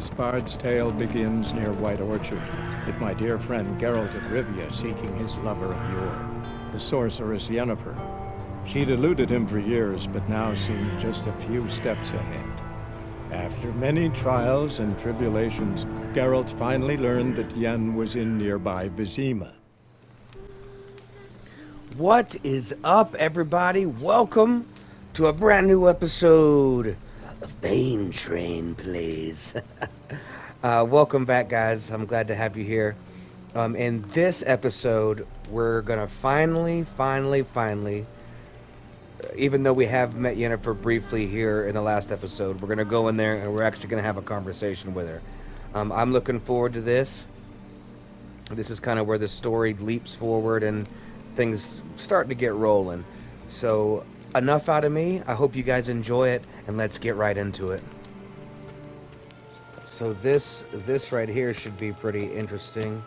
This bard's tale begins near White Orchard, with my dear friend Geralt of Rivia seeking his lover of yore, the sorceress Yennefer. She'd eluded him for years, but now seemed just a few steps ahead. After many trials and tribulations, Geralt finally learned that Yen was in nearby Vizima. What is up, everybody? Welcome to a brand new episode of BainTrain, please. Welcome back, guys. I'm glad to have you here. In this episode, we're gonna finally, even though we have met Yennefer briefly here in the last episode, we're gonna go in there and we're actually gonna have a conversation with her. I'm looking forward to this. This is kind of where the story leaps forward and things start to get rolling. So enough out of me. I hope you guys enjoy it, and let's get right into it. So this right here should be pretty interesting.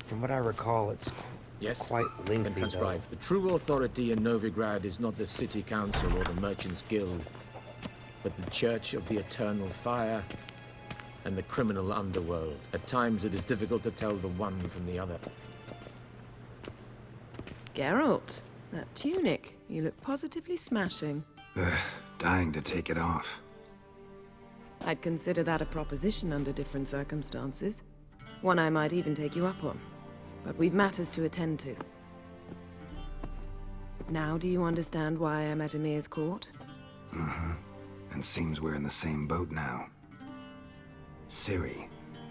From what I recall, it's quite lengthy. That's right. The true authority in Novigrad is not the city council or the merchants guild, but the Church of the Eternal Fire and the criminal underworld. At times it is difficult to tell the one from the other. Geralt, that tunic, you look positively smashing. Dying to take it off. I'd consider that a proposition under different circumstances. One I might even take you up on. But we've matters to attend to. Now do you understand why I'm at Emir's court? And seems we're in the same boat now. Ciri,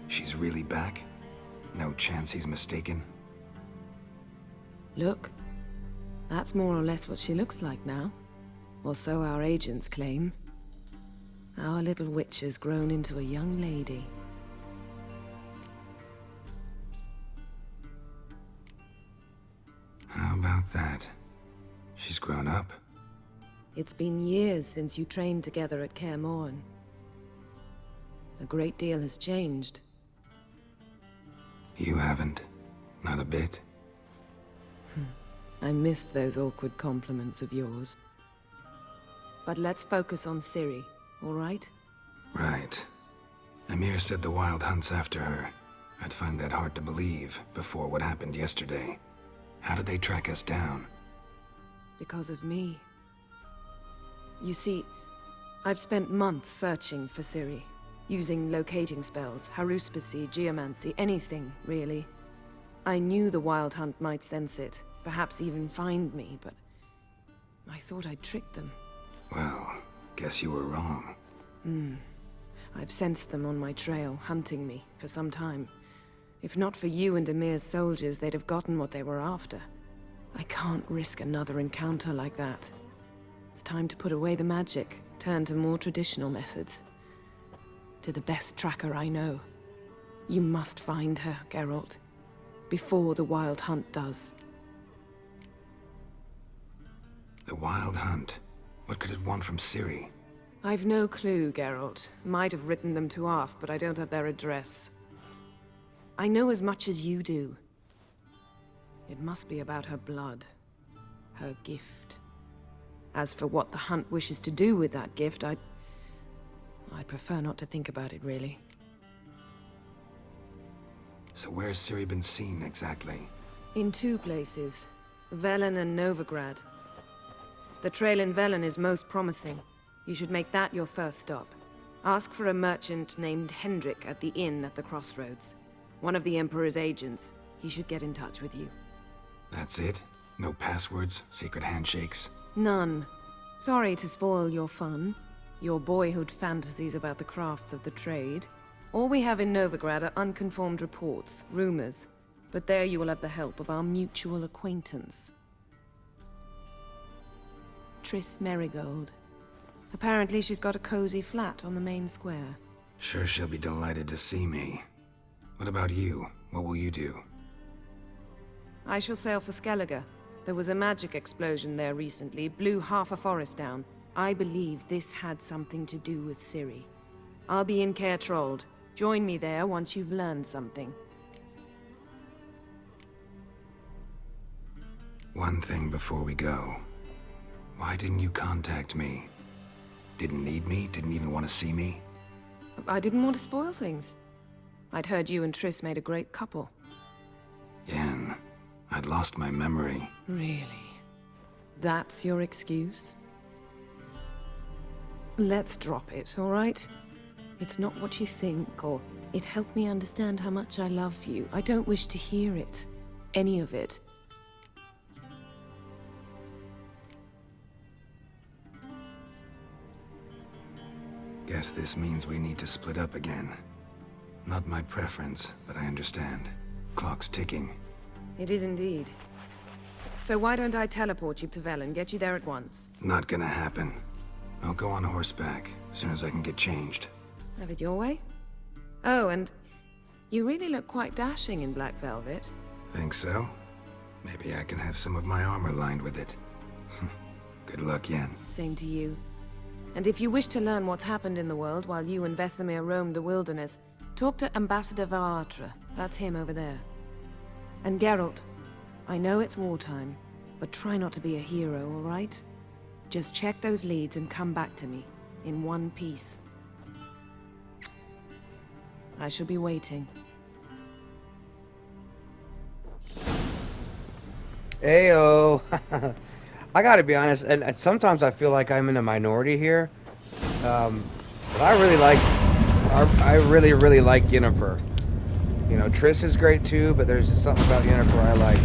she's really back? No chance he's mistaken? Look, that's more or less what she looks like now. Or so our agents claim. Our little witch has grown into a young lady. How about that? She's grown up? It's been years since you trained together at Kaer Morhen. A great deal has changed. You haven't. Not a bit. I missed those awkward compliments of yours. But let's focus on Ciri, all right? Right. Emir said the Wild Hunt's after her. I'd find that hard to believe before what happened yesterday. How did they track us down? Because of me. You see, I've spent months searching for Ciri. Using locating spells, haruspicy, geomancy, anything, really. I knew the Wild Hunt might sense it, perhaps even find me, but I thought I'd tricked them. Well, guess you were wrong. I've sensed them on my trail, hunting me, for some time. If not for you and Emir's soldiers, they'd have gotten what they were after. I can't risk another encounter like that. It's time to put away the magic, turn to more traditional methods. To the best tracker I know. You must find her, Geralt. Before the Wild Hunt does. The Wild Hunt? What could it want from Ciri? I've no clue, Geralt. Might have written them to ask, but I don't have their address. I know as much as you do. It must be about her blood. Her gift. As for what the Hunt wishes to do with that gift, I'd prefer not to think about it, really. So where's Ciri been seen, exactly? In two places. Velen and Novigrad. The trail in Velen is most promising. You should make that your first stop. Ask for a merchant named Hendrik at the inn at the crossroads. One of the Emperor's agents. He should get in touch with you. That's it? No passwords? Secret handshakes? None. Sorry to spoil your fun. Your boyhood fantasies about the crafts of the trade. All we have in Novigrad are unconfirmed reports, rumors. But there you will have the help of our mutual acquaintance. Triss Merigold. Apparently she's got a cozy flat on the main square. Sure she'll be delighted to see me. What about you? What will you do? I shall sail for Skellige. There was a magic explosion there recently, blew half a forest down. I believe this had something to do with Ciri. I'll be in Caer Trold. Join me there once you've learned something. One thing before we go. Why didn't you contact me? Didn't need me? Didn't even want to see me? I didn't want to spoil things. I'd heard you and Triss made a great couple. Yen, I'd lost my memory. Really? That's your excuse? Let's drop it, all right? It's not what you think, or it helped me understand how much I love you. I don't wish to hear it. Any of it. Guess this means we need to split up again. Not my preference, but I understand. Clock's ticking. It is indeed. So why don't I teleport you to Velen, get you there at once? Not gonna happen. I'll go on horseback, as soon as I can get changed. Have it your way? Oh, and you really look quite dashing in black velvet. Think so? Maybe I can have some of my armor lined with it. Good luck, Yen. Same to you. And if you wish to learn what's happened in the world while you and Vesemir roamed the wilderness, talk to Ambassador Varatra. That's him over there. And Geralt, I know it's wartime, but try not to be a hero, all right? Just check those leads and come back to me, in one piece. I shall be waiting. Ayo. I gotta be honest, and sometimes I feel like I'm in a minority here. But I really like, I really like Yennefer. You know, Triss is great too, but there's just something about Yennefer I like.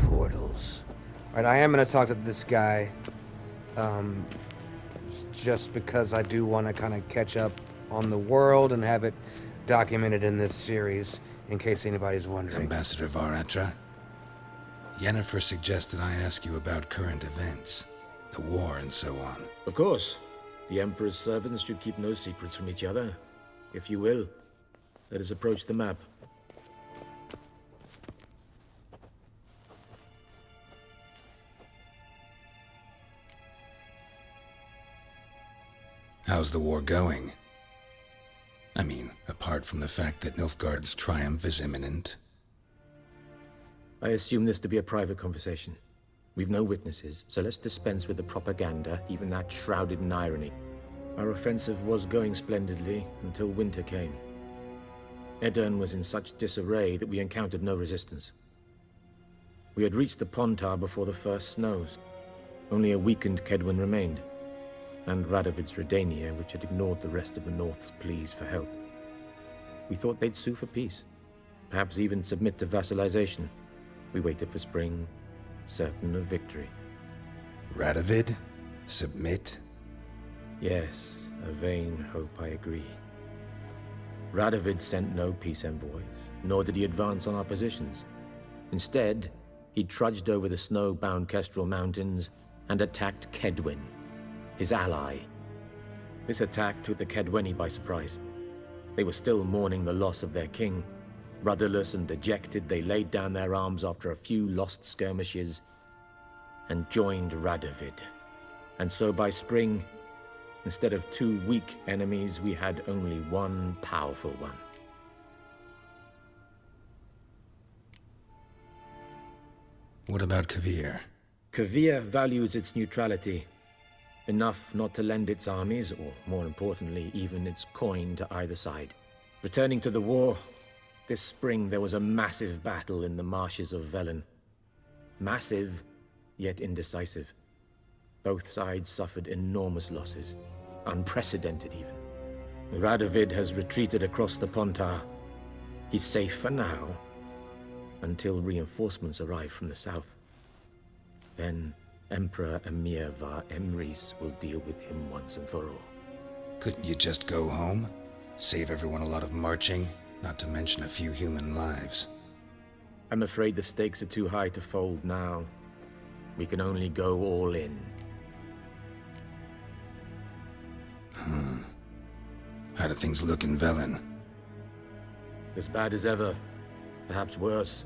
Portals. Alright, I am gonna talk to this guy. Just because I do want to kind of catch up on the world and have it documented in this series, in case anybody's wondering. Ambassador Varatra? Yennefer suggested I ask you about current events, the war and so on. Of course. The Emperor's servants should keep no secrets from each other. If you will, let us approach the map. How's the war going? I mean, apart from the fact that Nilfgaard's triumph is imminent. I assume this to be a private conversation. We've no witnesses, so let's dispense with the propaganda, even that shrouded in irony. Our offensive was going splendidly until winter came. Edirn was in such disarray that we encountered no resistance. We had reached the Pontar before the first snows. Only a weakened Kedwin remained, and Radovid's Redania, which had ignored the rest of the North's pleas for help. We thought they'd sue for peace, perhaps even submit to vassalization. We waited for spring, certain of victory. Radovid? Submit? Yes, a vain hope, I agree. Radovid sent no peace envoys, nor did he advance on our positions. Instead, he trudged over the snow-bound Kestrel Mountains and attacked Kedwin, his ally. This attack took the Kedweni by surprise. They were still mourning the loss of their king. Rudderless and dejected, they laid down their arms after a few lost skirmishes and joined Radovid. And so by spring, instead of two weak enemies, we had only one powerful one. What about Kavir? Kavir values its neutrality, enough not to lend its armies, or more importantly, even its coin to either side. Returning to the war, this spring there was a massive battle in the marshes of Velen. Massive, yet indecisive. Both sides suffered enormous losses, unprecedented even. Radovid has retreated across the Pontar. He's safe for now, until reinforcements arrive from the south. Then Emperor Emir Var Emrys will deal with him once and for all. Couldn't you just go home? Save everyone a lot of marching, not to mention a few human lives. I'm afraid the stakes are too high to fold now. We can only go all in. How do things look in Velen? As bad as ever, perhaps worse.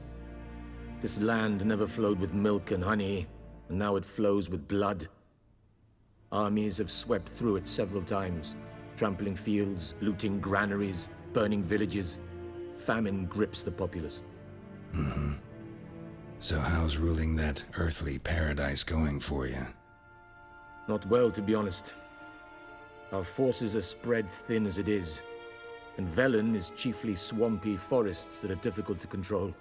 This land never flowed with milk and honey, and now it flows with blood. Armies have swept through it several times, trampling fields, looting granaries, burning villages. Famine grips the populace. So how's ruling that earthly paradise going for you? Not well, to be honest. Our forces are spread thin as it is, and Velen is chiefly swampy forests that are difficult to control.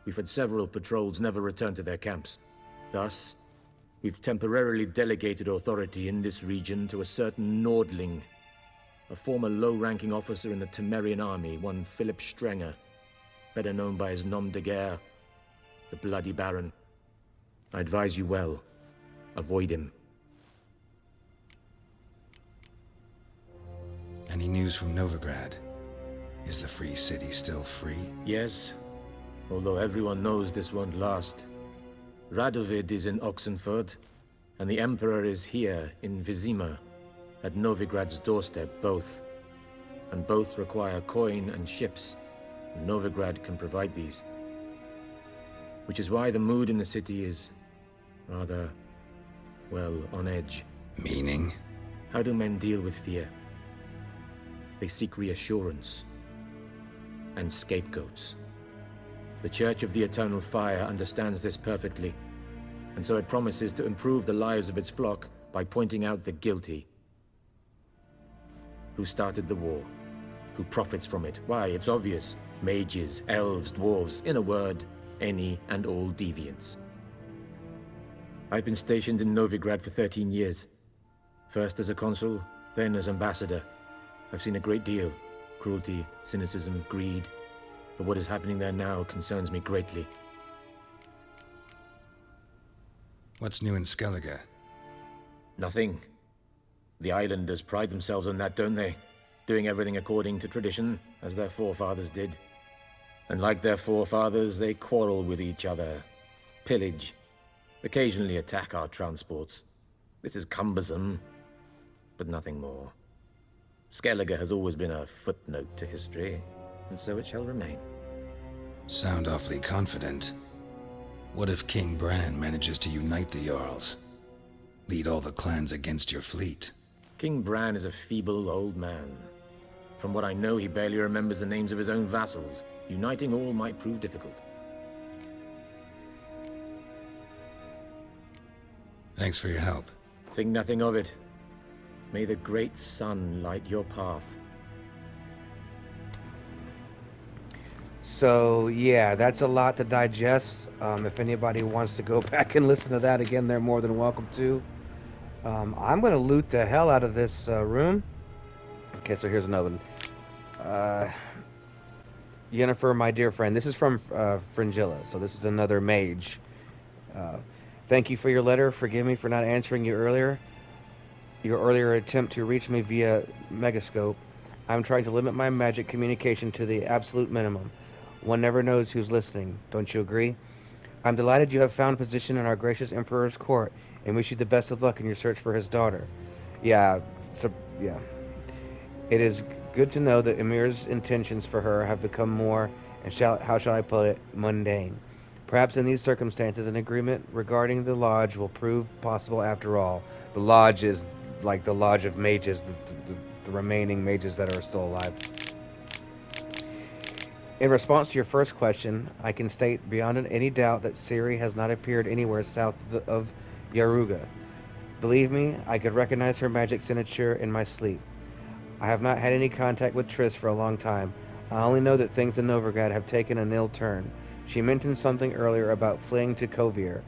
We've had several patrols never return to their camps. Thus, we've temporarily delegated authority in this region to a certain Nordling, a former low-ranking officer in the Temerian army, one Philip Strenger, better known by his nom de guerre, the Bloody Baron. I advise you well. Avoid him. Any news from Novigrad? Is the free city still free? Yes, although everyone knows this won't last. Radovid is in Oxenford, and the Emperor is here in Vizima, at Novigrad's doorstep, both. And both require coin and ships. Novigrad can provide these. Which is why the mood in the city is rather, well, on edge. Meaning? How do men deal with fear? They seek reassurance and scapegoats. The Church of the Eternal Fire understands this perfectly, and so it promises to improve the lives of its flock by pointing out the guilty. Who started the war? Who profits from it? Why, it's obvious. Mages, elves, dwarves, in a word, any and all deviants. I've been stationed in Novigrad for 13 years. First as a consul, then as ambassador. I've seen a great deal. Cruelty, cynicism, greed. But what is happening there now concerns me greatly. What's new in Skellige? Nothing. The islanders pride themselves on that, don't they? Doing everything according to tradition, as their forefathers did. And like their forefathers, they quarrel with each other, pillage, occasionally attack our transports. This is cumbersome, but nothing more. Skellige has always been a footnote to history, and so it shall remain. Sound awfully confident. What if King Bran manages to unite the Jarls? Lead all the clans against your fleet? King Bran is a feeble old man. From what I know, he barely remembers the names of his own vassals. Uniting all might prove difficult. Thanks for your help. Think nothing of it. May the great sun light your path. So, yeah, that's a lot to digest. If anybody wants to go back and listen to that again, they're more than welcome to. I'm going to loot the hell out of this room. Okay, so here's another one. Yennefer, my dear friend, this is from Fringilla, so this is another mage. Thank you for your letter. Forgive me for not answering you earlier. Your earlier attempt to reach me via Megascope. I'm trying to limit my magic communication to the absolute minimum. One never knows who's listening. Don't you agree? I'm delighted you have found position in our gracious Emperor's court, and wish you the best of luck in your search for his daughter. Yeah. It is good to know that Emir's intentions for her have become more, and how shall I put it, mundane. Perhaps in these circumstances, an agreement regarding the lodge will prove possible after all. The lodge is like the lodge of mages, the remaining mages that are still alive. In response to your first question, I can state beyond any doubt that Ciri has not appeared anywhere south of Yaruga. Believe me, I could recognize her magic signature in my sleep. I have not had any contact with Triss for a long time. I only know that things in Novigrad have taken an ill turn. She mentioned something earlier about fleeing to Kovir,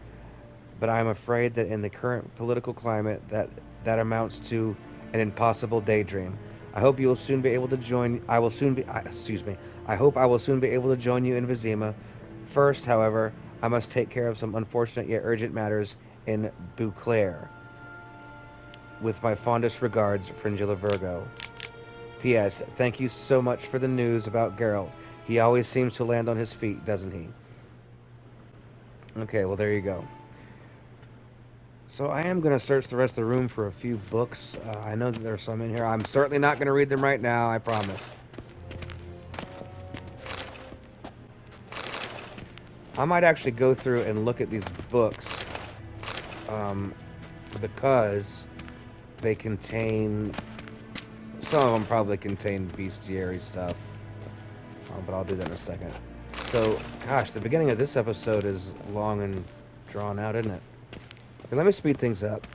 but I am afraid that in the current political climate that amounts to an impossible daydream. I hope you will soon be able to join. I hope I will soon be able to join you in Vizima. First, however, I must take care of some unfortunate yet urgent matters in Beauclair. With my fondest regards, Fringilla Virgo. P.S. Thank you so much for the news about Geralt. He always seems to land on his feet, doesn't he? Okay, well, there you go. So I am going to search the rest of the room for a few books. I know that there's some in here. I'm certainly not going to read them right now, I promise. I might actually go through and look at these books because they contain... Some of them probably contain bestiary stuff, but I'll do that in a second. So, gosh, the beginning of this episode is long and drawn out, isn't it? Okay, let me speed things up.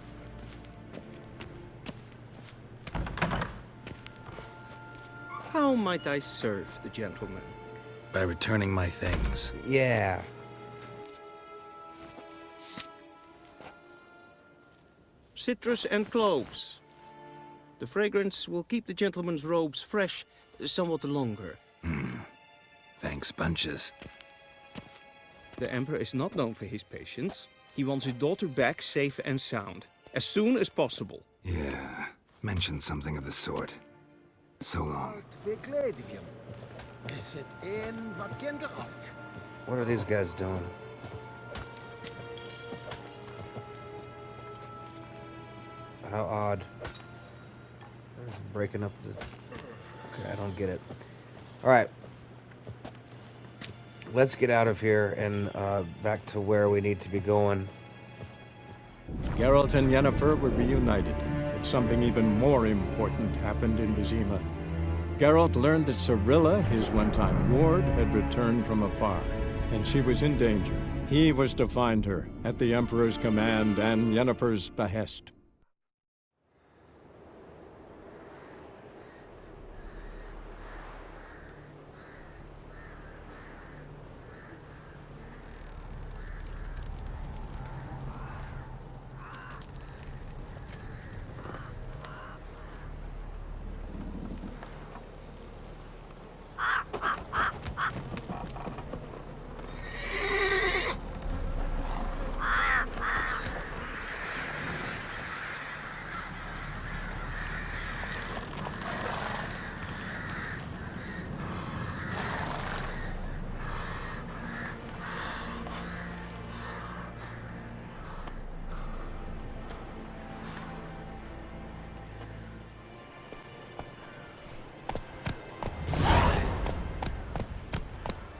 might I serve the gentleman? By returning my things. Yeah. Citrus and cloves. The fragrance will keep the gentleman's robes fresh somewhat longer. Thanks, bunches. The Emperor is not known for his patience. He wants his daughter back safe and sound, as soon as possible. Yeah, mentioned something of the sort. So long. What are these guys doing? How odd. They're just breaking up the... Okay, I don't get it. Alright. Let's get out of here and back to where we need to be going. Geralt and Yennefer were reunited, but something even more important happened in Vizima. Geralt learned that Cirilla, his one-time ward, had returned from afar, and she was in danger. He was to find her, at the Emperor's command and Yennefer's behest.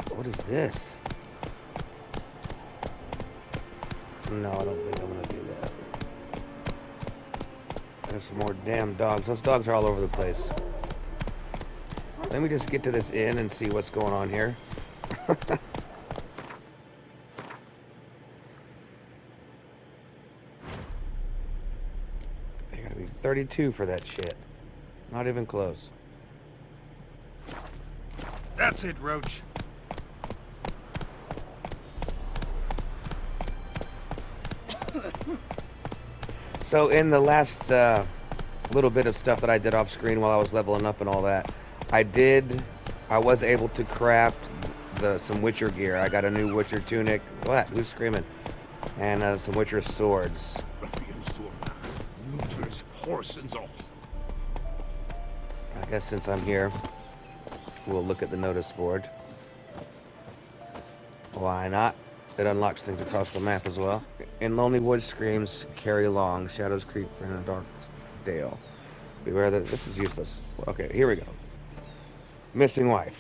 What is this? No, I don't think I'm gonna do that. There's some more damn dogs. Those dogs are all over the place. Let me just get to this inn and see what's going on here. They gotta be 32 for that shit. Not even close. That's it, Roach. So in the last little bit of stuff that I did off screen while I was leveling up and all that, I was able to craft some Witcher gear. I got a new Witcher tunic. What? Who's screaming? And some Witcher swords. Ruffians to a man, looters, horse and all. I guess since I'm here, we'll look at the notice board. Why not? It unlocks things across the map as well. In lonely woods, screams carry along. Shadows creep in a dark dale. Beware that this is useless. Okay, here we go. Missing wife.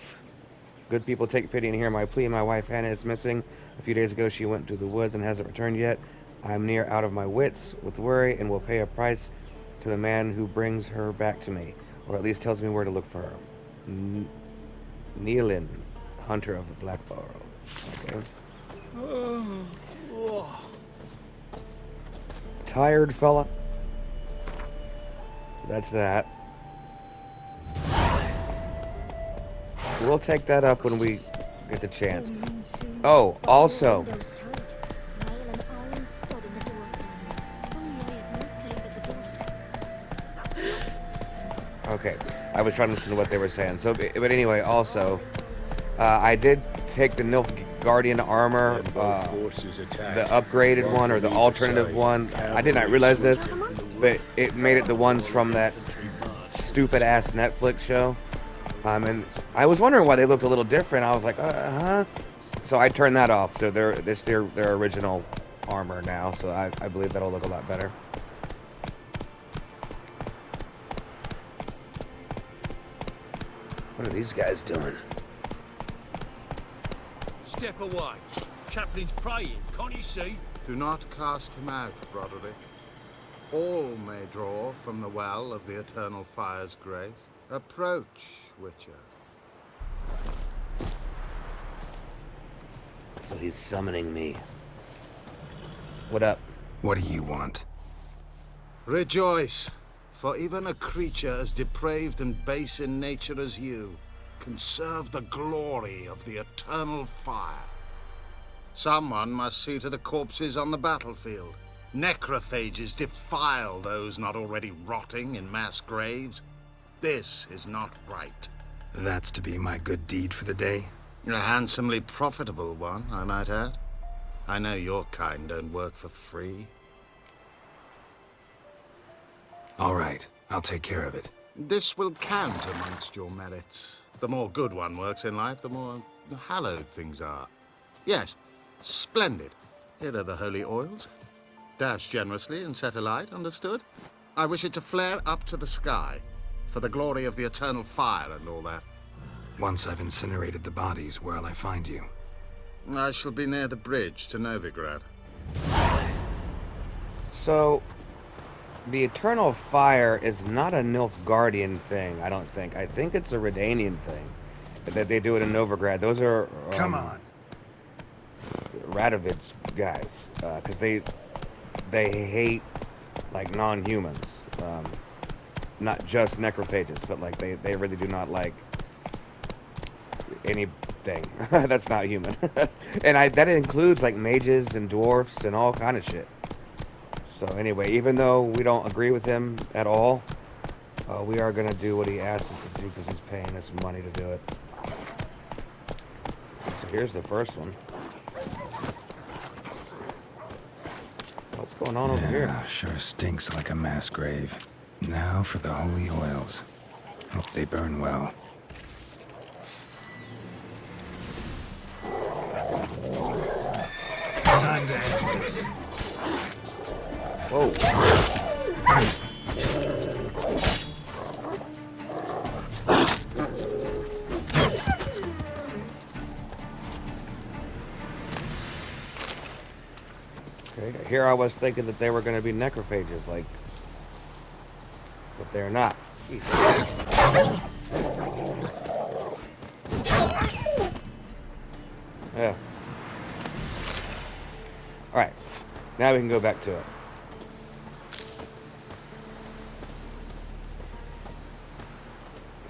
Good people take pity and hear my plea. My wife Hannah is missing. A few days ago she went to the woods and hasn't returned yet. I'm near out of my wits with worry and will pay a price to the man who brings her back to me, or at least tells me where to look for her. Nealon, hunter of the Black Burrow. Okay. Tired fella. So that's that. We'll take that up when we get the chance. Oh, also. Okay, I was trying to listen to what they were saying. So, but anyway, also, I did take the Nilfgaardian armor, the upgraded one or the alternative one. I did not realize this, but it made it the ones from that stupid ass Netflix show. And I was wondering why they looked a little different. I was like, So I turned that off. So it's their original armor now. So I believe that'll look a lot better. What are these guys doing? Step away. Chaplain's praying, can't you see? Do not cast him out, Broderick. All may draw from the well of the eternal fire's grace. Approach, Witcher. So he's summoning me. What up? What do you want? Rejoice, for even a creature as depraved and base in nature as you conserve the glory of the eternal fire. Someone must see to the corpses on the battlefield. Necrophages defile those not already rotting in mass graves. This is not right. That's to be my good deed for the day? A handsomely profitable one, I might add. I know your kind don't work for free. All right, I'll take care of it. This will count amongst your merits. The more good one works in life, the more hallowed things are. Yes, splendid. Here are the holy oils. Dash generously and set alight, understood? I wish it to flare up to the sky, for the glory of the eternal fire and all that. Once I've incinerated the bodies, where'll I find you? I shall be near the bridge to Novigrad. So, the Eternal Fire is not a Nilfgaardian thing, I don't think. I think it's a Redanian thing. That they do it in Novigrad. Those are... Come on! Radovid's guys. Because they hate, like, non-humans. Not just necrophages, but, like, they really do not like anything that's not human. And that includes, like, mages and dwarfs and all kind of shit. So anyway, even though we don't agree with him at all, we are going to do what he asks us to do because he's paying us money to do it. So here's the first one. What's going on over here? Sure stinks like a mass grave. Now for the holy oils. Hope they burn well. Time to end this. Whoa. Okay, here I was thinking that they were going to be necrophages, like, but they're not. Yeah. Alright, now we can go back to it.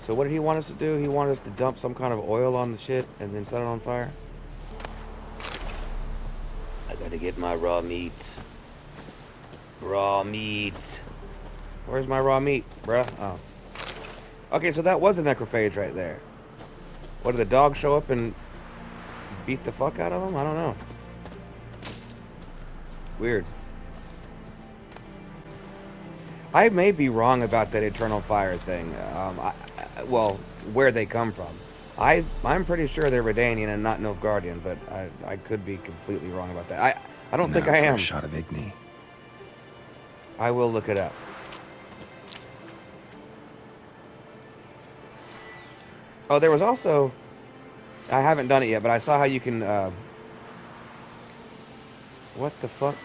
So what did he want us to do? He wanted us to dump some kind of oil on the shit and then set it on fire? I gotta get my raw meat. Raw meat. Where's my raw meat, bruh? Oh. Okay, so that was a necrophage right there. What, did the dog show up and beat the fuck out of him? I don't know. Weird. I may be wrong about that eternal fire thing. Well, where they come from. I'm pretty sure they're Redanian and not Nilfgaardian, but I could be completely wrong about that. I don't think I am. A shot of Igni. I will look it up. Oh, there was also... I haven't done it yet, but I saw how you can... what the fuck?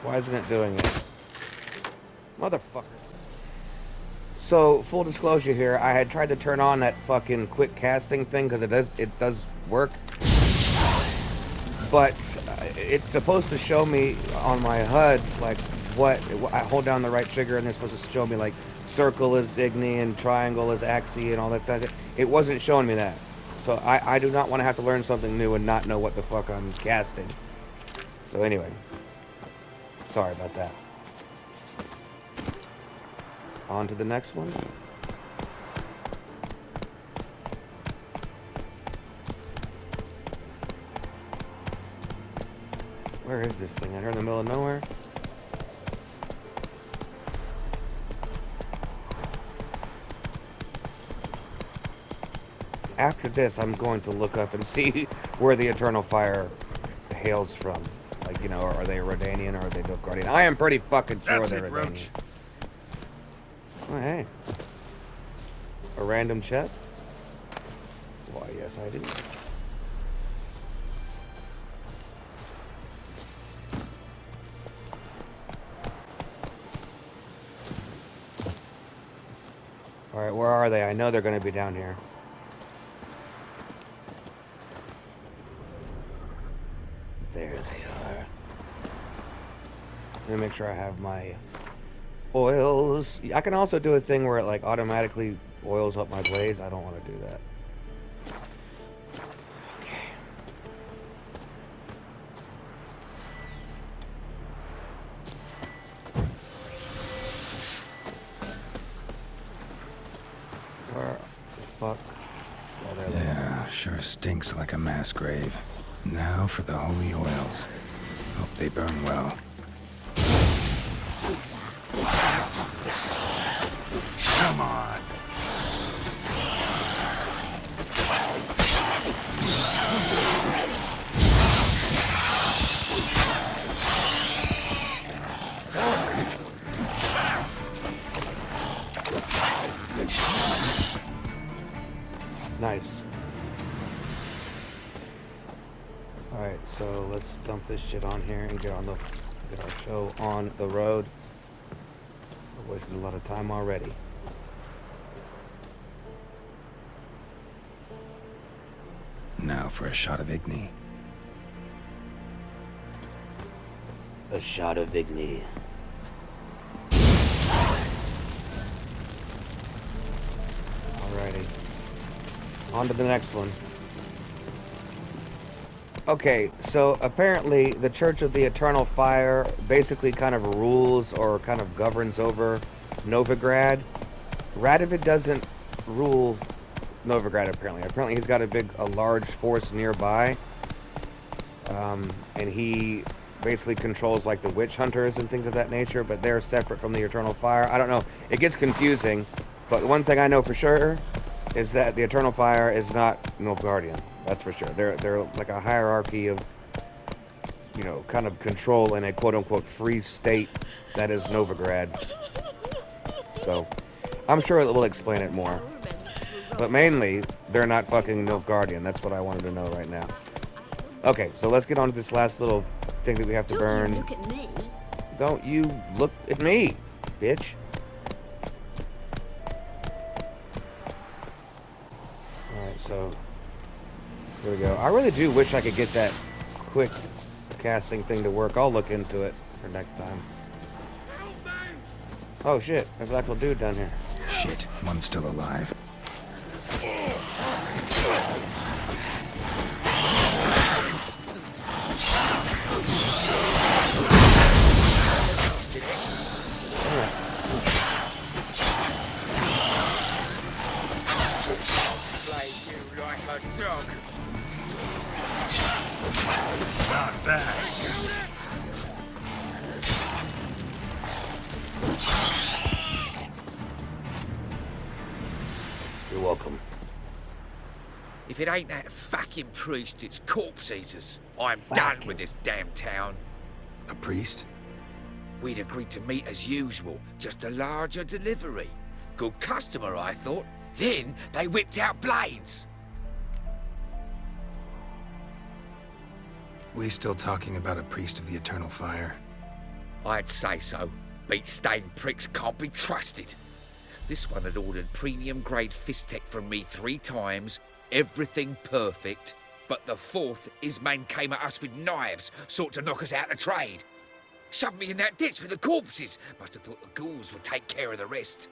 Why isn't it doing it? Motherfucker. So, full disclosure here, I had tried to turn on that fucking quick casting thing because it does work. But it's supposed to show me on my HUD, like, what... I hold down the right trigger and it's supposed to show me, like, circle is Igni and triangle is Axii and all that stuff. It wasn't showing me that. So I do not want to have to learn something new and not know what the fuck I'm casting. So anyway. Sorry about that. On to the next one. Where is this thing? Out here in the middle of nowhere? After this, I'm going to look up and see where the Eternal Fire hails from. Like, you know, are they Redanian or are they Nilfgaardian? I am pretty fucking sure they're Redanian. Roach. Oh, hey. A random chest? Why, yes, I do. Alright, where are they? I know they're going to be down here. There they are. Let me make sure I have my Oils. I can also do a thing where it like automatically oils up my blades. I don't want to do that. Okay. Where the fuck? Oh, there they are. Yeah, sure stinks like a mass grave. Now for the holy oils. Hope they burn well. Come on. Nice. Alright, so let's dump this shit on here and get our show on the road. We've wasted a lot of time already. Now for a shot of Igni. A shot of Igni. Alrighty. On to the next one. Okay, so apparently the Church of the Eternal Fire basically kind of rules or kind of governs over Novigrad. Radovid doesn't rule Novigrad apparently. Apparently he's got a large force nearby. And he basically controls like the witch hunters and things of that nature, but they're separate from the Eternal Fire. I don't know. It gets confusing, but one thing I know for sure is that the Eternal Fire is not Nilfgaardian. That's for sure. They're like a hierarchy of, you know, kind of control in a quote-unquote free state that is Novigrad. So, I'm sure it will explain it more. But mainly, they're not fucking Nilfgaardian. That's what I wanted to know right now. Okay, so let's get on to this last little thing that we have to burn. Don't you look at me. Don't you look at me, bitch. Alright, so here we go. I really do wish I could get that quick casting thing to work. I'll look into it for next time. Oh shit, there's an actual dude down here. Shit, one's still alive. Not bad. You're welcome. If it ain't that fucking priest, it's corpse eaters. I'm done Fucking- with this damn town. A priest? We'd agreed to meet as usual, just a larger delivery. Good customer, I thought. Then they whipped out blades. We still talking about a priest of the Eternal Fire? I'd say so. Beat-stained pricks can't be trusted. This one had ordered premium-grade fisstech from me 3 times, everything perfect. But the 4th, his man came at us with knives, sought to knock us out of trade. Shoved me in that ditch with the corpses. Must have thought the ghouls would take care of the rest.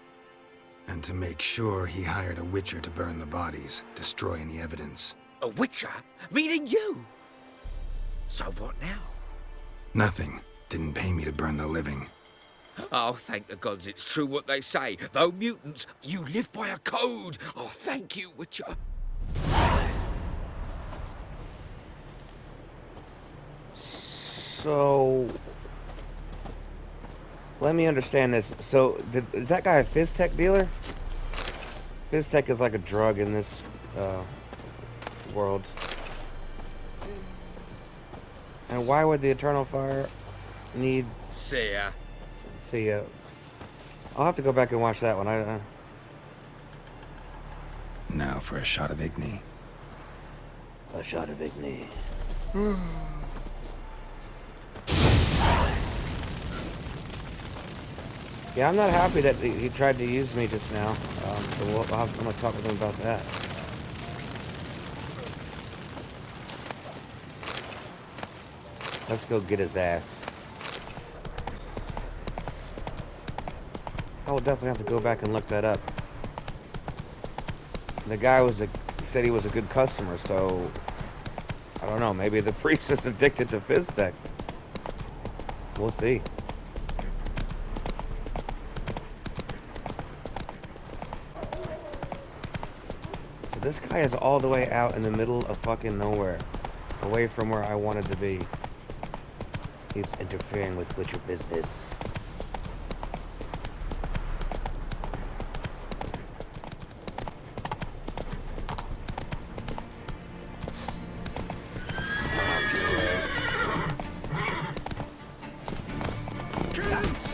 And to make sure, he hired a witcher to burn the bodies, destroy any evidence. A witcher? Meaning you? So what now? Nothing. Didn't pay me to burn the living. Oh, thank the gods it's true what they say. Though mutants, you live by a code. Oh, thank you, Witcher. So, let me understand this. So, is that guy a FizzTech dealer? FizzTech is like a drug in this world. And why would the Eternal Fire need... See ya. See, I'll have to go back and watch that one. Now for a shot of Igni. A shot of Igni. Yeah, I'm not happy that he tried to use me just now. So I'm gonna talk with him about that. Let's go get his ass. I will definitely have to go back and look that up. The guy he said he was a good customer, so I don't know. Maybe the priest is addicted to Fizztech. We'll see. So this guy is all the way out in the middle of fucking nowhere, away from where I wanted to be. He's interfering with Witcher business.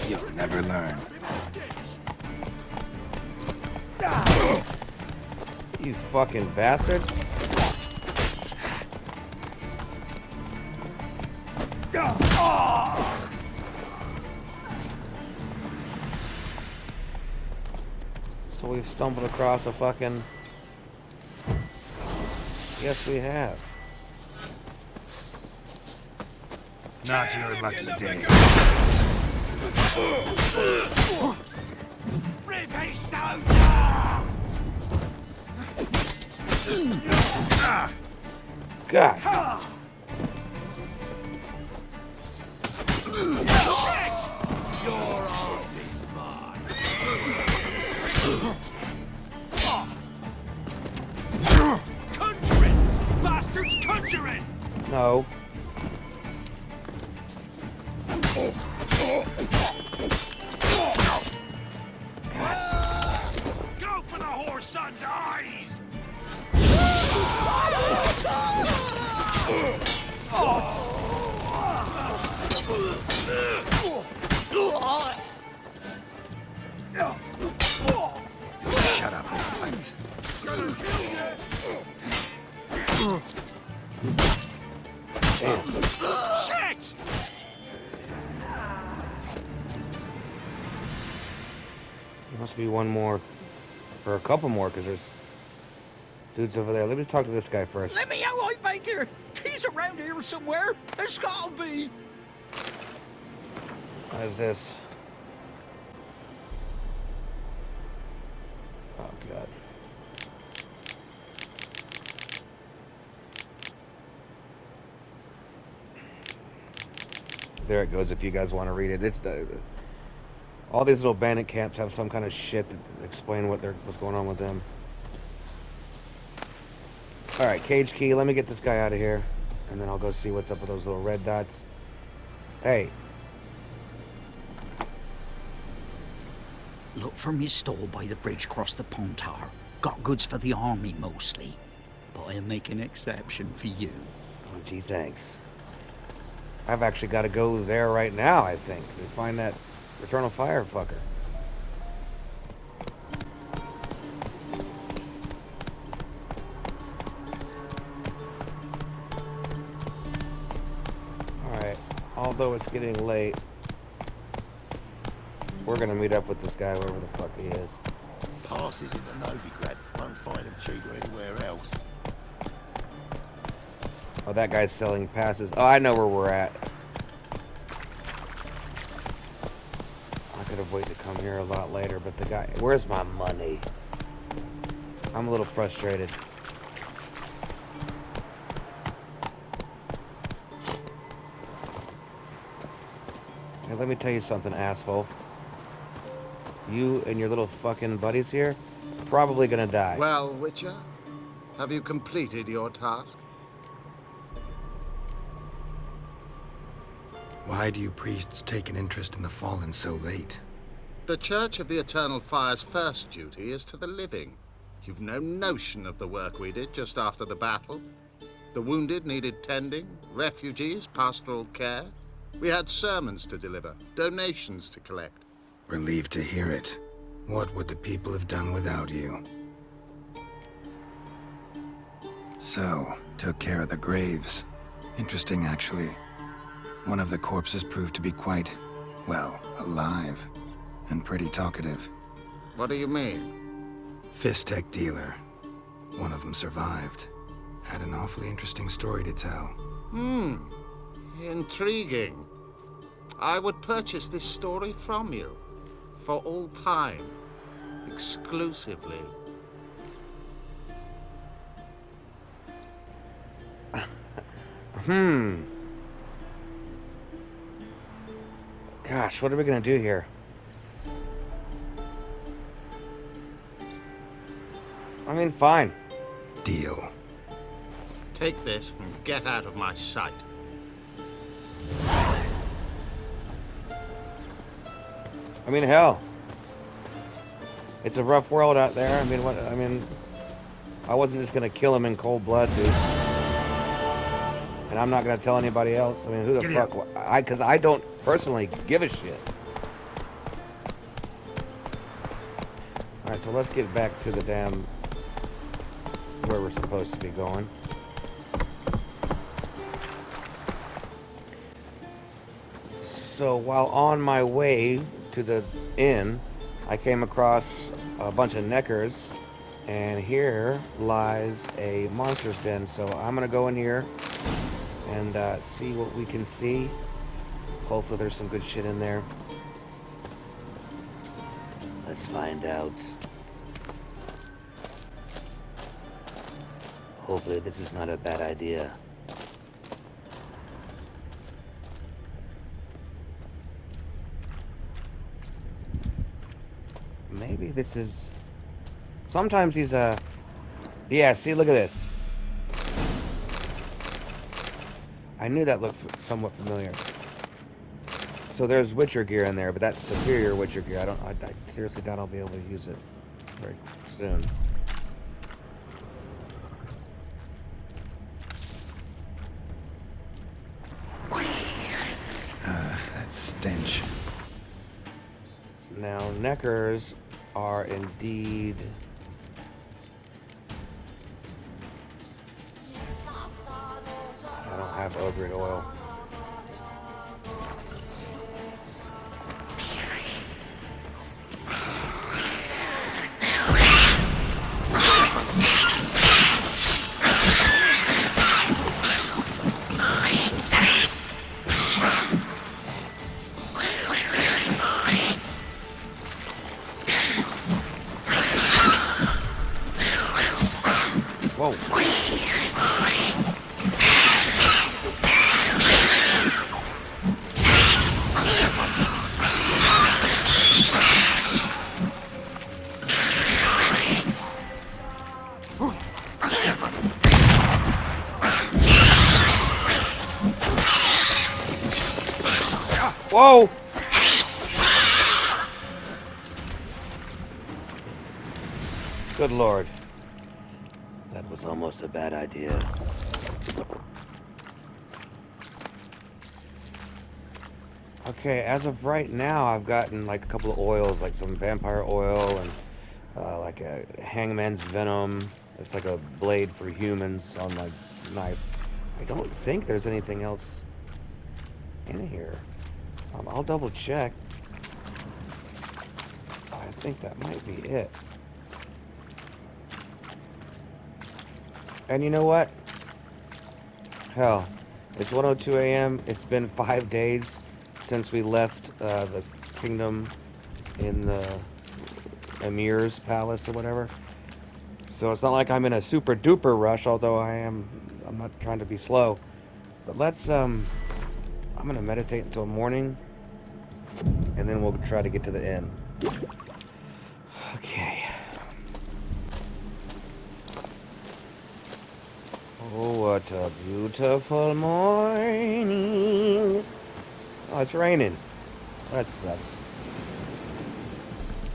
You'll never learn. You fucking bastard. So we've stumbled across a fucking... Yes, we have. Not your lucky day. God. Your ass is mine. Conjuring! Bastards conjuring! No. Go for the whore's son's eyes! Shut up and fight. Shit! There must be one more. Or a couple more, because there's dudes over there. Let me talk to this guy first. Let me out, I beg you. He's around here somewhere. There's gotta be. What is this? Oh, God. There it goes if you guys want to read it. It's all these little bandit camps have some kind of shit that explain what's going on with them. Alright, cage key. Let me get this guy out of here. And then I'll go see what's up with those little red dots. Hey. Look for me stall by the bridge across the Pontar. Got goods for the army mostly. But I'll make an exception for you. Oh, gee, thanks. I've actually got to go there right now, I think, to find that Eternal Fire fucker. Alright, although it's getting late, we're gonna meet up with this guy wherever the fuck he is. Passes in the Novigrad. Won't find them cheaper anywhere else. Oh, that guy's selling passes. Oh, I know where we're at. I could have waited to come here a lot later, but the guy... Where's my money? I'm a little frustrated. Hey, let me tell you something, asshole. You and your little fucking buddies here are probably gonna die. Well, Witcher, have you completed your task? Why do you priests take an interest in the fallen so late? The Church of the Eternal Fire's first duty is to the living. You've no notion of the work we did just after the battle. The wounded needed tending, refugees, pastoral care. We had sermons to deliver, donations to collect. Relieved to hear it. What would the people have done without you? So, took care of the graves. Interesting, actually. One of the corpses proved to be quite, well, alive. And pretty talkative. What do you mean? Fizztech dealer. One of them survived. Had an awfully interesting story to tell. Intriguing. I would purchase this story from you. For all time. Exclusively. Gosh, what are we gonna do here? I mean, fine. Deal. Take this and get out of my sight. I mean, hell. It's a rough world out there. I mean, I wasn't just gonna kill him in cold blood, dude. And I'm not gonna tell anybody else. I mean, who the Get fuck? Because I don't personally give a shit. All right, so let's get back to the damn where we're supposed to be going. So while on my way to the inn, I came across a bunch of neckers, and here lies a monster's den. So I'm gonna go in here and see what we can see. Hopefully there's some good shit in there. Let's find out. Hopefully this is not a bad idea. Maybe this is... Sometimes he's a... Yeah, see, look at this. I knew that looked somewhat familiar. So there's Witcher gear in there, but that's superior Witcher gear. I seriously doubt I'll be able to use it very soon. That stench. Now, neckers are indeed... I don't have ogre oil. Whoa. Whoa! Good Lord. That was almost a bad idea. Okay, as of right now, I've gotten like a couple of oils, like some vampire oil and like a hangman's venom. It's like a blade for humans on my knife. I don't think there's anything else in here. I'll double check. I think that might be it. And you know what? Hell, it's 1:02 a.m. It's been 5 days since we left the kingdom in the Emir's palace or whatever. So it's not like I'm in a super duper rush, although I'm not trying to be slow. But let's I'm gonna meditate until morning, and then we'll try to get to the inn. Okay. Oh, what a beautiful morning. Oh, it's raining. That sucks.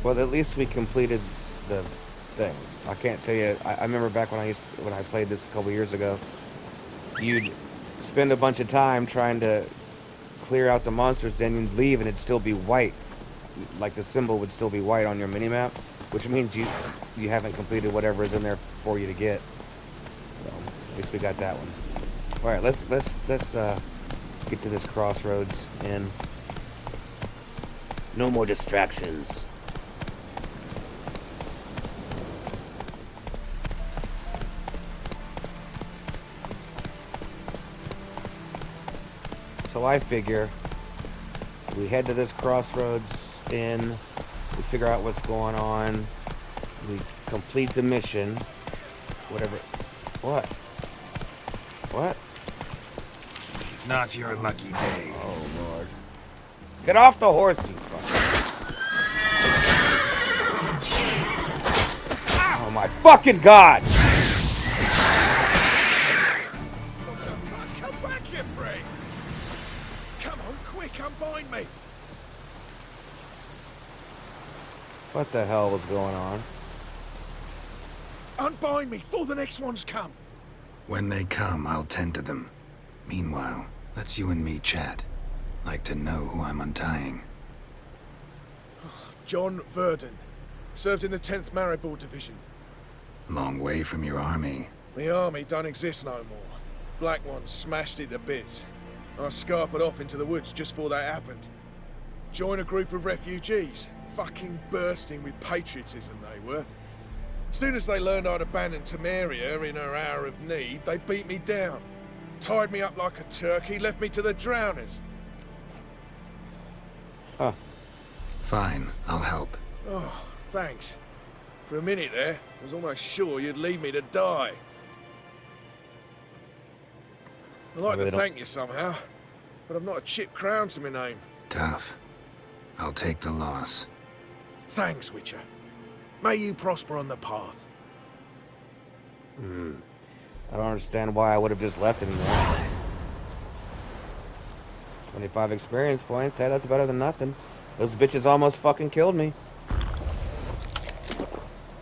Well, at least we completed the thing. I can't tell you. I remember back when I played this a couple years ago. You'd spend a bunch of time trying to clear out the monsters, then you'd leave and it'd still be white. Like the symbol would still be white on your mini-map, which means you haven't completed whatever is in there for you to get. So, at least we got that one. All right, let's get to this crossroads and no more distractions. So I figure we head to this crossroads inn, We figure out what's going on. We complete the mission. Whatever. What? What? Not your lucky day. Oh, Lord. Get off the horse, you fucker. Oh, my fucking God! Come back here, Bray! Come on, quick, unbind me! What the hell was going on? Unbind me before the next ones come! When they come, I'll tend to them. Meanwhile, let's you and me chat. Like to know who I'm untying. John Verdon. Served in the 10th Maribor Division. Long way from your army. The army don't exist no more. Black Ones smashed it to bits. I scarpered off into the woods just before that happened. Joined a group of refugees. Fucking bursting with patriotism they were. Soon as they learned I'd abandoned Temeria in her hour of need, they beat me down. Tied me up like a turkey, left me to the drowners. Huh. Fine, I'll help. Oh, thanks. For a minute there, I was almost sure you'd leave me to die. I'd like to thank you somehow, but I've not a chip crown to my name. Tough. I'll take the loss. Thanks, Witcher. May you prosper on the path. I don't understand why I would have just left him there. 25 experience points. Hey, that's better than nothing. Those bitches almost fucking killed me.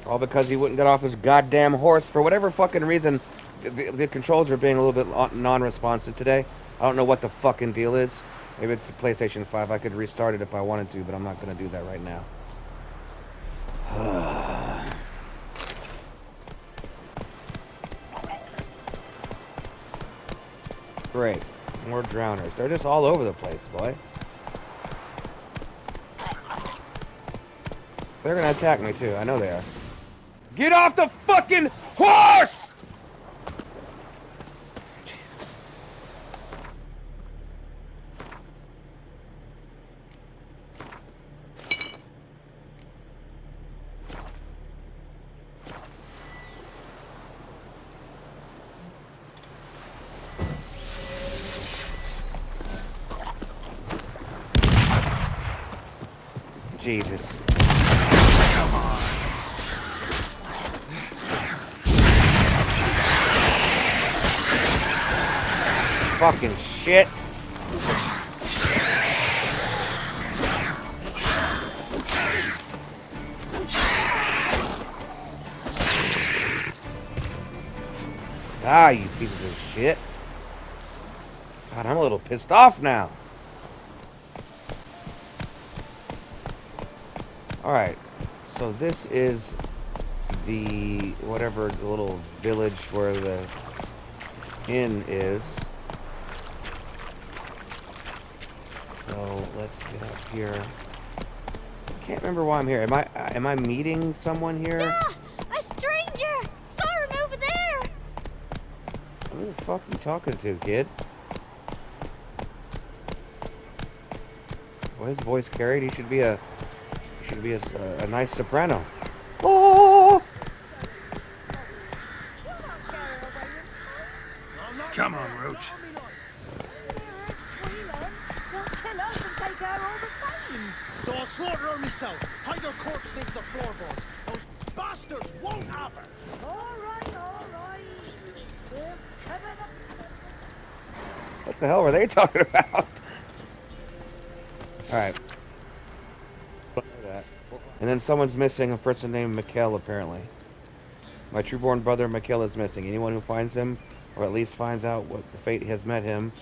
All because he wouldn't get off his goddamn horse. For whatever fucking reason, the controls are being a little bit non-responsive today. I don't know what the fucking deal is. Maybe it's the PlayStation 5. I could restart it if I wanted to, but I'm not going to do that right now. Great. More drowners. They're just all over the place, boy. They're gonna attack me too. I know they are. Get off the fucking horse! Jesus. Come on. Fucking shit. Ah, you pieces of shit. God, I'm a little pissed off now. Alright, so this is the, whatever, the little village where the inn is. So, let's get up here. Can't remember why I'm here. Am I meeting someone here? Ah! A stranger! Siren over there! Who the fuck are you talking to, kid? What is his voice carried? He should be a nice soprano. Oh! Come on, Roach. So I'll slaughter her myself. Hide her corpse beneath the floorboards. Those bastards won't have her. All right. We'll cover the... What the hell were they talking about? Alright. And then someone's missing, a person named Mikhail, apparently. My true-born brother Mikhail is missing. Anyone who finds him, or at least finds out what the fate has met him,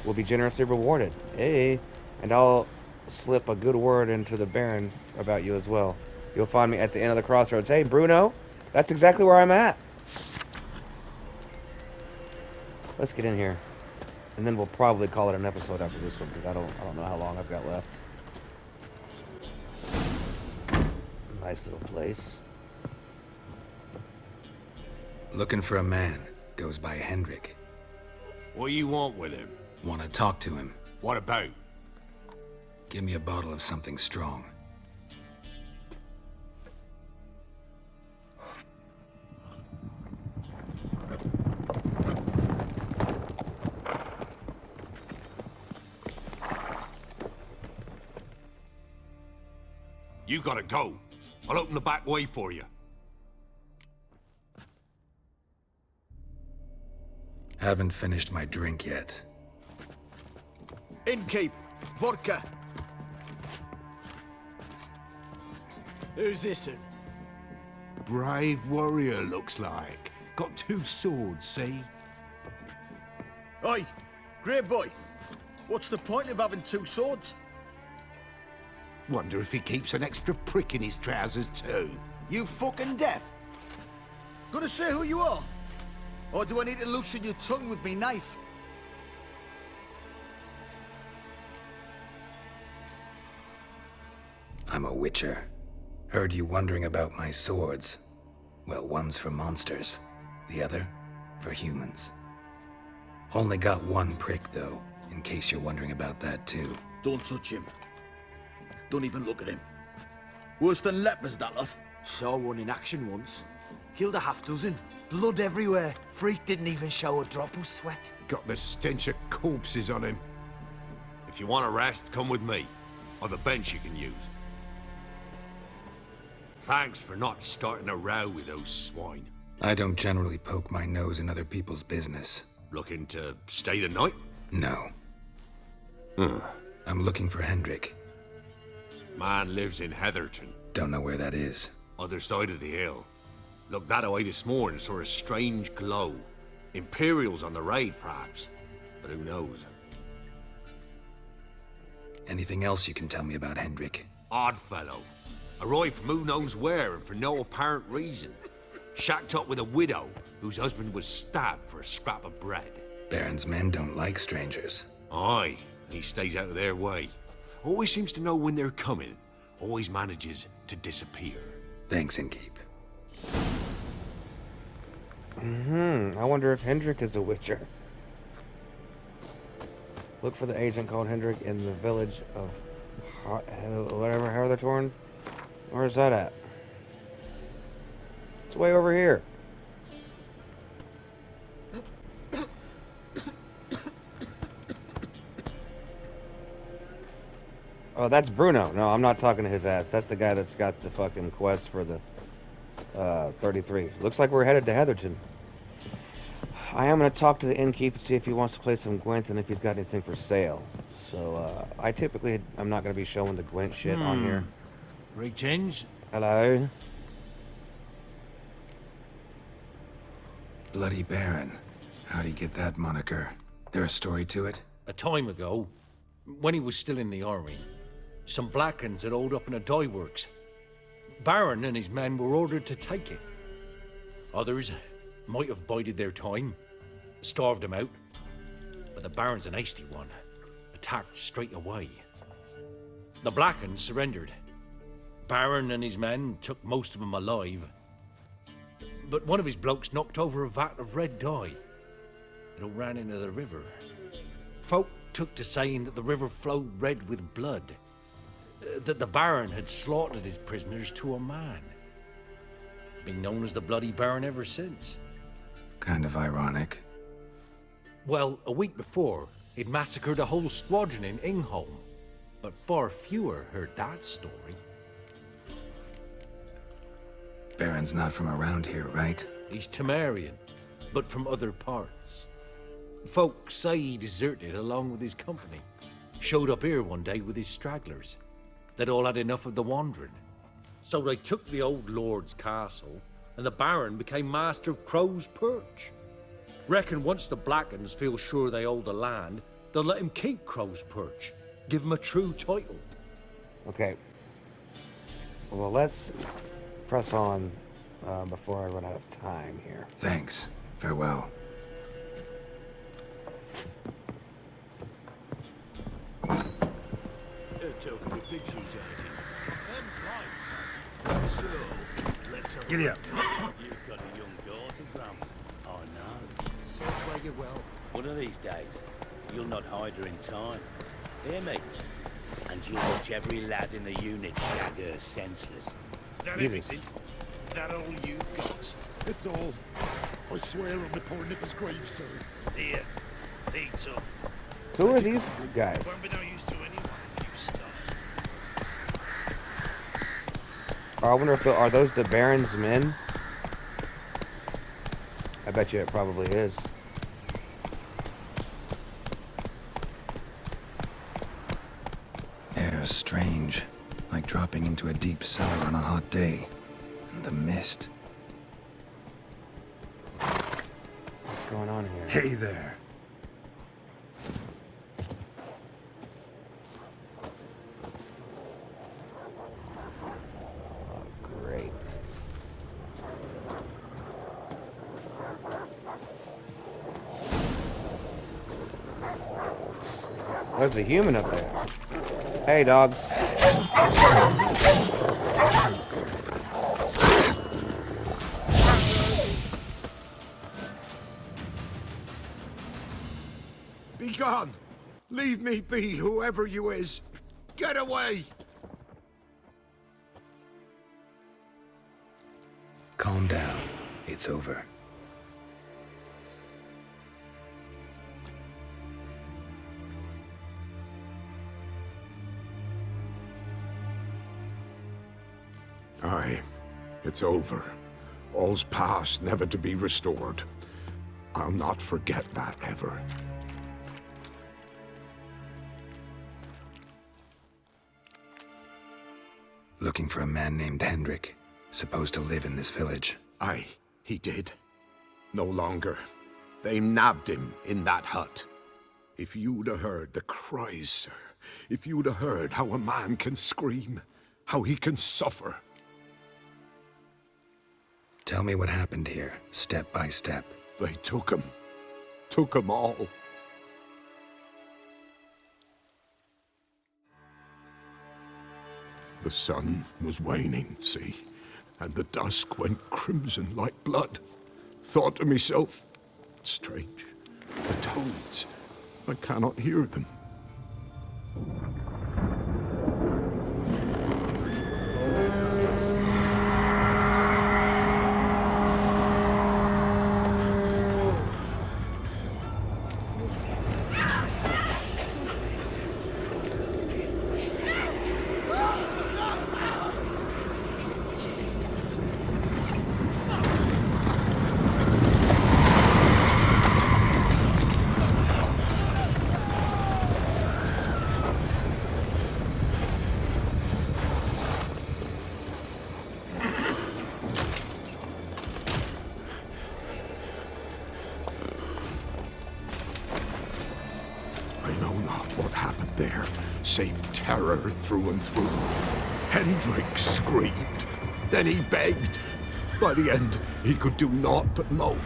will be generously rewarded. Hey, and I'll slip a good word into the Baron about you as well. You'll find me at the end of the crossroads. Hey, Bruno, that's exactly where I'm at. Let's get in here. And then we'll probably call it an episode after this one, because I don't know how long I've got left. Nice little place. Looking for a man. Goes by Hendrik. What you want with him? Want to talk to him. What about? Give me a bottle of something strong. You gotta go. I'll open the back way for you. Haven't finished my drink yet. Innkeep, vodka. Who's this'n? Brave warrior, looks like. Got 2 swords, see? Oi, great boy. What's the point of having 2 swords? Wonder if he keeps an extra prick in his trousers, too. You fucking deaf? Gonna say who you are? Or do I need to loosen your tongue with me knife? I'm a witcher. Heard you wondering about my swords. Well, one's for monsters, the other for humans. Only got 1 prick, though, in case you're wondering about that, too. Don't touch him. Don't even look at him. Worse than lepers, that lot. Saw one in action once. Killed a half-dozen. Blood everywhere. Freak didn't even show a drop of sweat. Got the stench of corpses on him. If you want a rest, come with me. I've a bench you can use. Thanks for not starting a row with those swine. I don't generally poke my nose in other people's business. Looking to stay the night? No. I'm looking for Hendrik. Man lives in Heatherton. Don't know where that is. Other side of the hill. Looked that away this morning, saw a strange glow. Imperials on the raid, perhaps. But who knows? Anything else you can tell me about Hendrik? Odd fellow. Arrived from who knows where and for no apparent reason. Shacked up with a widow whose husband was stabbed for a scrap of bread. Baron's men don't like strangers. Aye, and he stays out of their way. Always seems to know when they're coming. Always manages to disappear. Thanks, Innkeep. I wonder if Hendrik is a witcher. Look for the agent called Hendrik in the village of whatever, Heatherton. Where's that at? It's way over here. Oh, that's Bruno. No, I'm not talking to his ass. That's the guy that's got the fucking quest for the 33. Looks like we're headed to Heatherton. I am going to talk to the innkeep and see if he wants to play some Gwent and if he's got anything for sale. So, I'm not going to be showing the Gwent shit on here. Greetings. Hello. Bloody Baron. How'd he get that moniker? There a story to it? A time ago, when he was still in the army, some Blackens had holed up in a dye works. Baron and his men were ordered to take it. Others might have bided their time, starved him out. But the Baron's an hasty one, attacked straight away. The Blackens surrendered. Baron and his men took most of them alive. But one of his blokes knocked over a vat of red dye. It all ran into the river. Folk took to saying that the river flowed red with blood. That the Baron had slaughtered his prisoners to a man. Been known as the Bloody Baron ever since. Kind of ironic. Well, a week before, he'd massacred a whole squadron in Ingholm. But far fewer heard that story. Baron's not from around here, right? He's Temerian, but from other parts. Folk say he deserted along with his company. Showed up here one day with his stragglers. They'd all had enough of the wandering. So they took the old lord's castle, and the Baron became master of Crow's Perch. Reckon once the Blackens feel sure they hold the land, they'll let him keep Crow's Perch. Give him a true title. Okay. Well, let's press on before I run out of time here. Thanks. Farewell. Giddy up. You've got a young daughter, Grams. I know. So play you well. One of these days, you'll not hide her in time. Hear me? And you'll watch every lad in the unit shag her senseless. That everything? That all you got? It's all. I swear on the poor nipper's grave, sir. Here, eat up. Who are these guys? Won't be no use to anyone if you stop. I wonder if are those the Baron's men? I bet you it probably is. Air's strange, like dropping into a deep cellar on a hot day. And the mist. What's going on here? Hey there. Great. There's a human up there. Hey, dogs. Be gone! Leave me be, whoever you is! Get away! Calm down. It's over. Aye, it's over. All's past, never to be restored. I'll not forget that ever. Looking for a man named Hendrik, supposed to live in this village. Aye, he did. No longer. They nabbed him in that hut. If you'd have heard the cries, sir, if you'd have heard how a man can scream, how he can suffer. Tell me what happened here, step by step. They took him. Took him all. The sun was waning, see, and the dusk went crimson like blood. Thought to myself, strange, the toads, I cannot hear them. There, save terror through and through. Hendrik screamed. Then he begged. By the end, he could do naught but moan.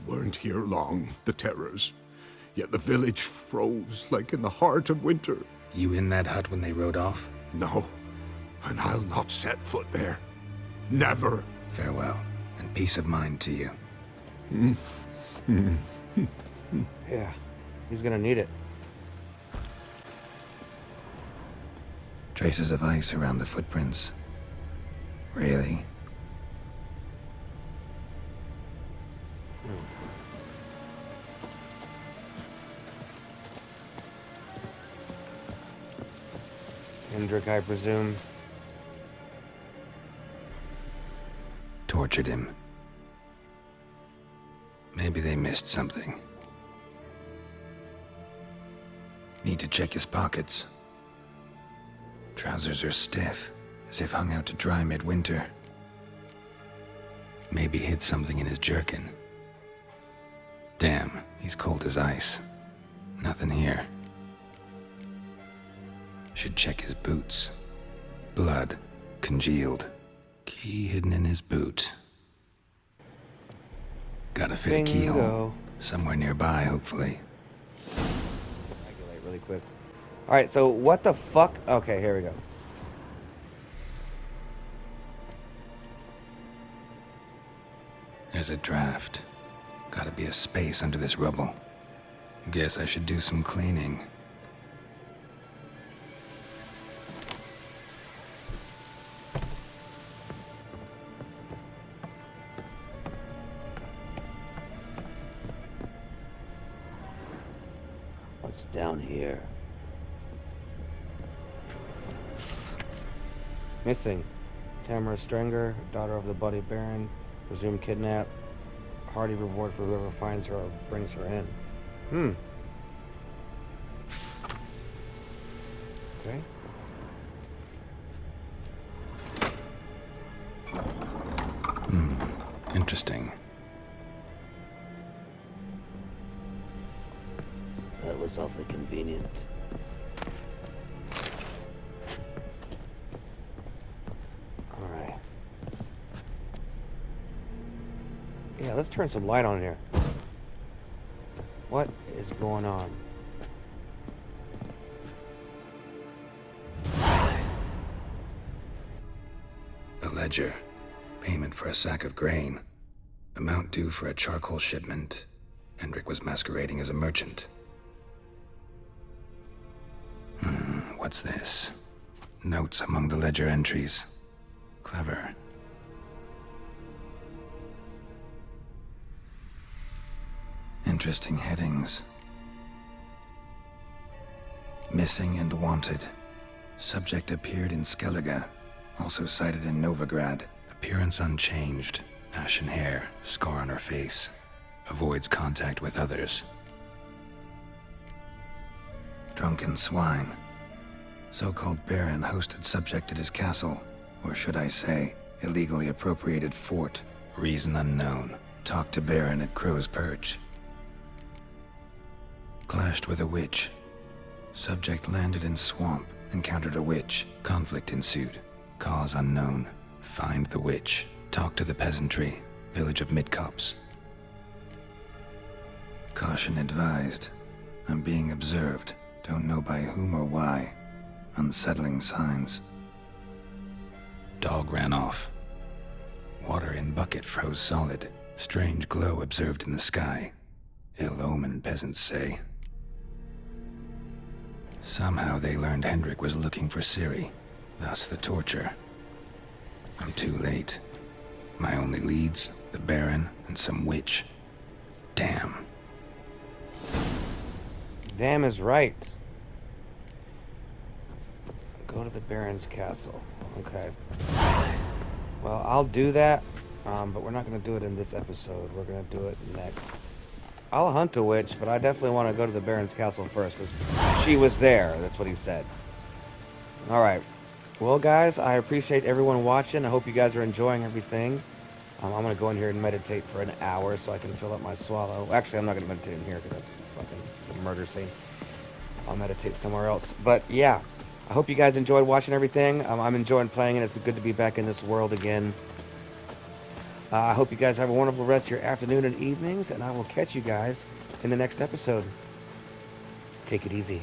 Weren't here long, the terrors. Yet the village froze like in the heart of winter. You in that hut when they rode off? No, and I'll not set foot there. Never. Farewell, and peace of mind to you. Yeah, he's gonna need it. Traces of ice around the footprints. Really? Hendrik, I presume. Tortured him. Maybe they missed something. Need to check his pockets. Trousers are stiff, as if hung out to dry midwinter. Maybe hid something in his jerkin. Damn, he's cold as ice. Nothing here. Should check his boots. Blood, congealed. Key hidden in his boot. Gotta fit a Bingo. keyhole. Somewhere nearby, hopefully. Regulate really quick. Alright, so what the fuck? Okay, here we go. There's a draft. Gotta be a space under this rubble. Guess I should do some cleaning. What's down here? Missing. Tamara Strenger, daughter of the Bloody Baron, presumed kidnapped. Hearty reward for whoever finds her or brings her in. Okay. Interesting. That was awfully convenient. Alright. Yeah, let's turn some light on here. What is going on? A ledger. Payment for a sack of grain. Amount due for a charcoal shipment. Hendrik was masquerading as a merchant. What's this? Notes among the ledger entries. Clever. Interesting headings. Missing and wanted. Subject appeared in Skellige. Also cited in Novigrad. Appearance unchanged. Ashen hair. Scar on her face. Avoids contact with others. Drunken swine. So-called Baron hosted subject at his castle. Or should I say, illegally appropriated fort. Reason unknown. Talked to Baron at Crow's Perch. Clashed with a witch. Subject landed in swamp. Encountered a witch. Conflict ensued. Cause unknown. Find the witch. Talk to the peasantry. Village of Midcopse. Caution advised. I'm being observed. Don't know by whom or why. Unsettling signs. Dog ran off. Water in bucket froze solid. Strange glow observed in the sky. Ill omen, peasants say. Somehow they learned Hendrik was looking for Ciri. Thus the torture. I'm too late. My only leads, the Baron and some witch. Damn. Damn is right. Go to the Baron's castle. Okay. Well, I'll do that, but we're not going to do it in this episode. We're going to do it next. I'll hunt a witch, but I definitely want to go to the Baron's castle first, because she was there. That's what he said. Alright. Well, guys, I appreciate everyone watching. I hope you guys are enjoying everything. I'm going to go in here and meditate for an hour so I can fill up my swallow. Actually, I'm not going to meditate in here because that's fucking a murder scene. I'll meditate somewhere else. But, yeah. I hope you guys enjoyed watching everything. I'm enjoying playing it. It's good to be back in this world again. I hope you guys have a wonderful rest of your afternoon and evenings, and I will catch you guys in the next episode. Take it easy.